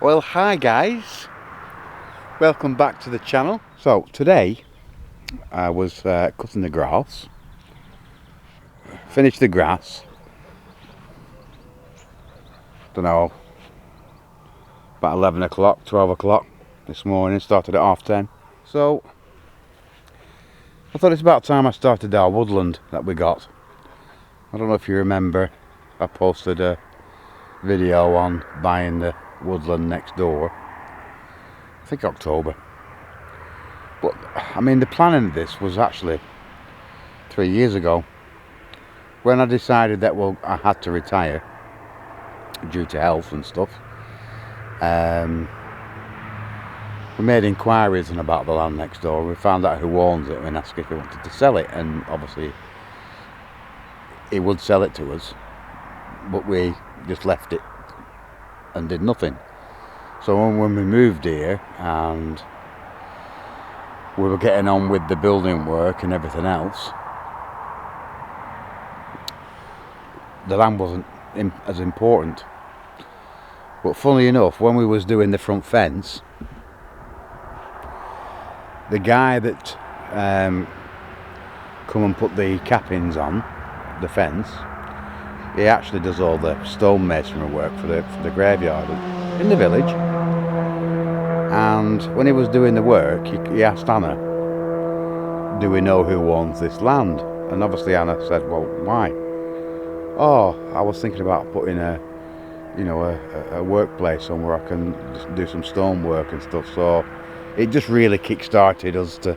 Well, hi guys, welcome back to the channel. So today I was cutting the grass, finished the grass, don't know, about 11 o'clock, 12 o'clock this morning, started at 10:30. So I thought it's about time I started our woodland that we got. I don't know if you remember, I posted a video on buying the woodland next door, I think October. But I mean, the planning of this was actually 3 years ago, when I decided that, well, I had to retire due to health and stuff. We made inquiries about the land next door. We found out who owns it and asked if he wanted to sell it, and obviously he would sell it to us, but we just left it and did nothing. So when we moved here and we were getting on with the building work and everything else, the land wasn't as important. But funnily enough, when we was doing the front fence, the guy that come and put the cappings on the fence, he actually does all the stone masonry work for the graveyard in the village. And when he was doing the work, he asked Anna, do we know who owns this land? And obviously Anna said, well, why? Oh, I was thinking about putting a workplace somewhere I can just do some stone work and stuff. So it just really kick-started us to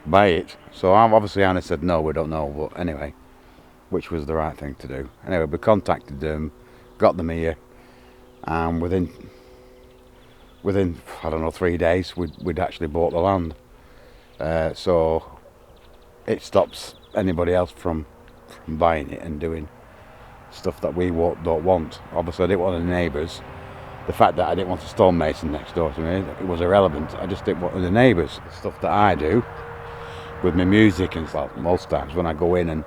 buy it. So obviously Anna said, no, we don't know. But anyway, which was the right thing to do. Anyway, we contacted them, got them here, and within I don't know, 3 days we'd actually bought the land. So it stops anybody else from buying it and doing stuff that we don't want. Obviously I didn't want the neighbours. The fact that I didn't want a stonemason next door to me, it was irrelevant. I just didn't want the neighbours. Stuff that I do with my music and stuff, most times when I go in and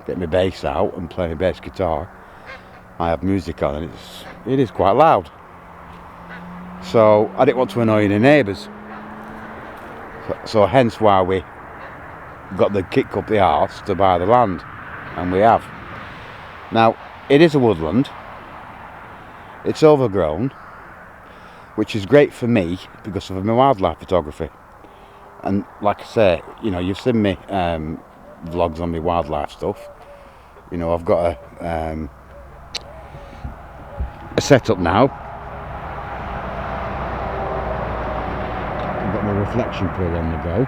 get my bass out and play my bass guitar, I have music on and it is quite loud. So I didn't want to annoy the neighbours. So hence why we got the kick up the arse to buy the land, and we have. Now it is a woodland. It's overgrown, which is great for me because of my wildlife photography. And like I say, you've seen me vlogs on my wildlife stuff. I've got a setup now. I've got my reflection pool on the go.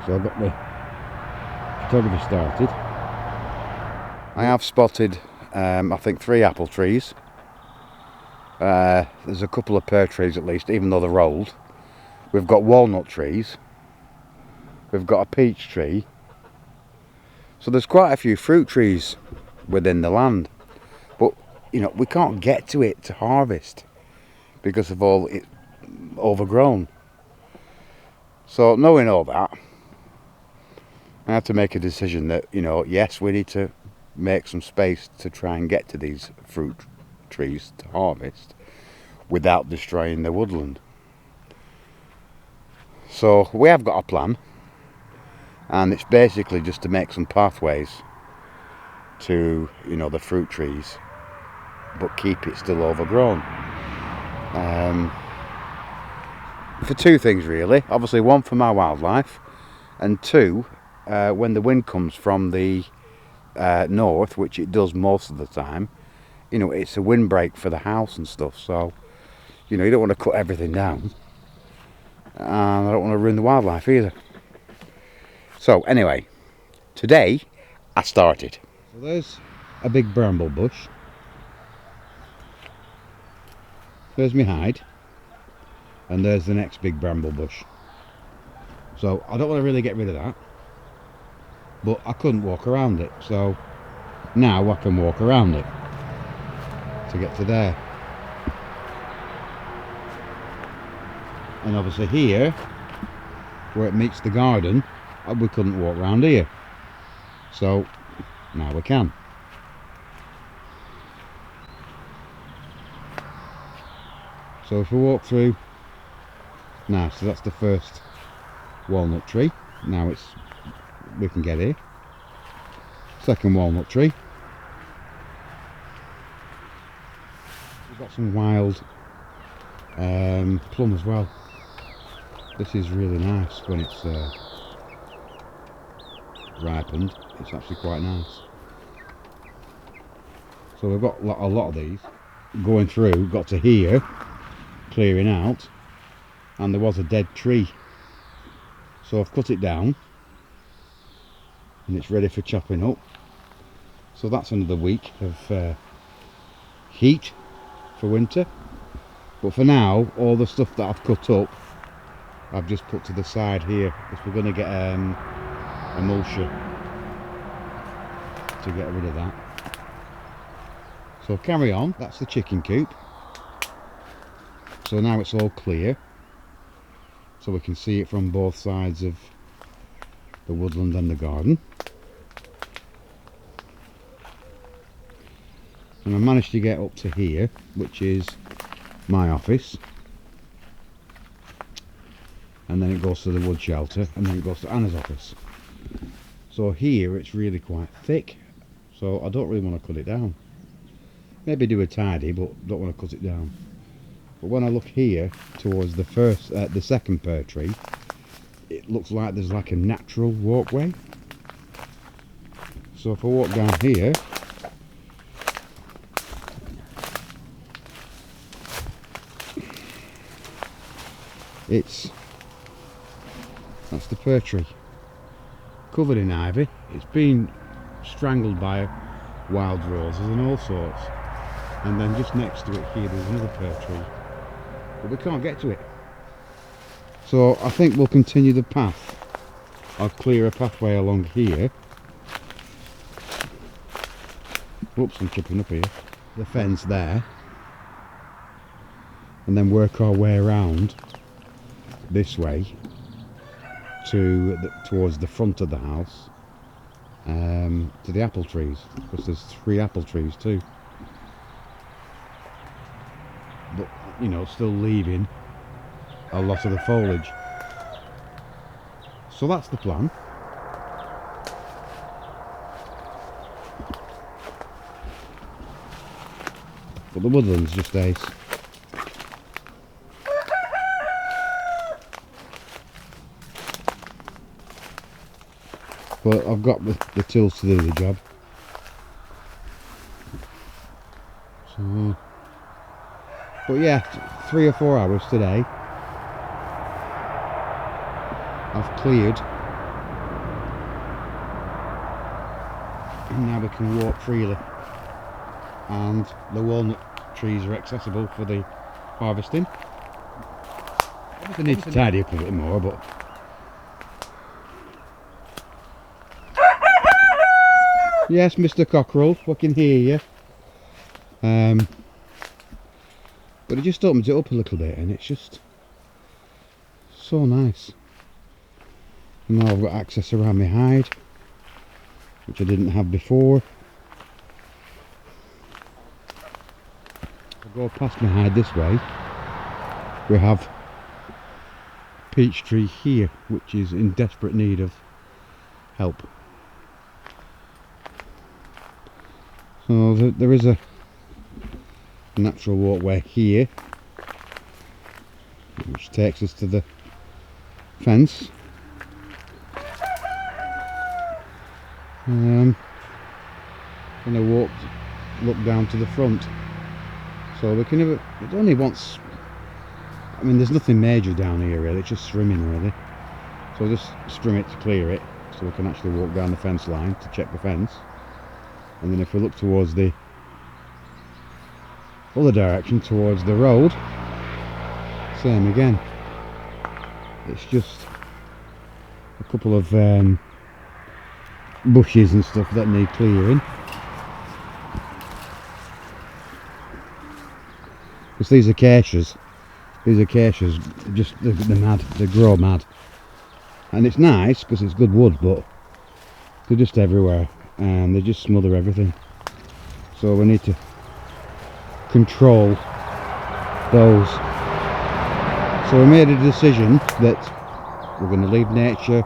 So I've got my photography started. I have spotted I think 3 apple trees. There's a couple of pear trees at least, even though they're old. We've got walnut trees. We've got a peach tree. So there's quite a few fruit trees within the land. But, we can't get to it to harvest because of all it overgrown. So knowing all that, I had to make a decision that, yes, we need to make some space to try and get to these fruit trees to harvest without destroying the woodland. So we have got a plan, and it's basically just to make some pathways to the fruit trees, but keep it still overgrown. For 2 things really. Obviously 1 for my wildlife, and 2 when the wind comes from the north, which it does most of the time, it's a windbreak for the house and stuff. So you don't want to cut everything down, and I don't want to ruin the wildlife either. So anyway, today I started. So there's a big bramble bush. There's my hide, and there's the next big bramble bush. So I don't want to really get rid of that, but I couldn't walk around it, so now I can walk around it to get to there. And obviously here, where it meets the garden, we couldn't walk around here, so now we can. So if we walk through now, so that's the first walnut tree. Now we can get here. Second walnut tree. We've got some wild plum as well. This is really nice when it's ripened. It's actually quite nice. So we've got a lot of these going through. Got to here, clearing out, and there was a dead tree. So I've cut it down and it's ready for chopping up. So that's another week of heat for winter. But for now, all the stuff that I've cut up, I've just put to the side here, because we're going to get a mulcher to get rid of that. So carry on. That's the chicken coop. So now it's all clear, so we can see it from both sides of the woodland and the garden. And I managed to get up to here, which is my office, and then it goes to the wood shelter, and then it goes to Anna's office. So here it's really quite thick, so I don't really want to cut it down. Maybe do a tidy, but don't want to cut it down. But when I look here towards the second pear tree, it looks like there's like a natural walkway. So if I walk down here, that's the pear tree, covered in ivy. It's been strangled by wild roses and all sorts. And then just next to it here there's another pear tree, but we can't get to it. So I think we'll continue the path. I'll clear a pathway along here. Oops, I'm tripping up here. The fence there, and then work our way around this way towards the front of the house, to the apple trees, because there's 3 apple trees too. But you know, still leaving a lot of the foliage. So that's the plan. But the woodland's just ace. But I've got the tools to do the job. So, but yeah, 3 or 4 hours today. I've cleared, and now we can walk freely. And the walnut trees are accessible for the harvesting. I need to tidy up a bit more, but yes, Mr. Cockerel, we can hear you. But it just opens it up a little bit, and it's just so nice. And now I've got access around my hide, which I didn't have before. I'll go past my hide this way. We have peach tree here, which is in desperate need of help. So there is a natural walkway here, which takes us to the fence. And I look down to the front. So we can it only once. I mean, there's nothing major down here really. It's just trimming really. So I'll just trim it to clear it, so we can actually walk down the fence line to check the fence. And then if we look towards the other direction, towards the road, same again. It's just a couple of bushes and stuff that need clearing. Because these acacias just, they're mad, they grow mad. And it's nice because it's good wood, but they're just everywhere and they just smother everything. So we need to control those. So we made a decision that we're going to leave nature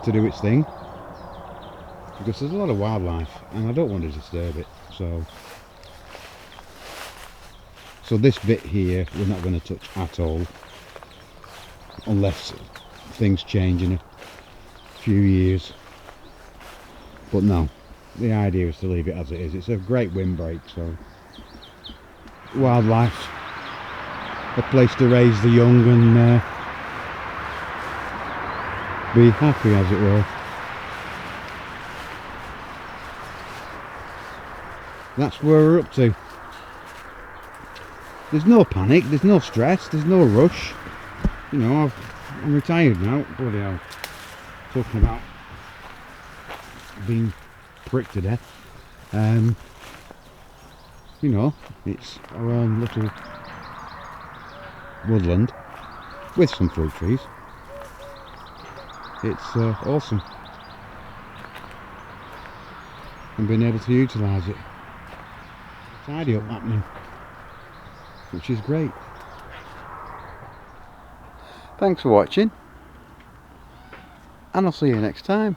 to do its thing, because there's a lot of wildlife and I don't want to disturb it. So this bit here we're not going to touch at all, unless things change in a few years. But no, the idea is to leave it as it is. It's a great windbreak, so wildlife, a place to raise the young and be happy, as it were. That's where we're up to. There's no panic, there's no stress, there's no rush. You know, I'm retired now. Bloody hell. Talking about being pricked to death. You know, it's our own little woodland with some fruit trees. It's awesome. And being able to utilise it. Tidy up happening, which is great. Thanks for watching, and I'll see you next time.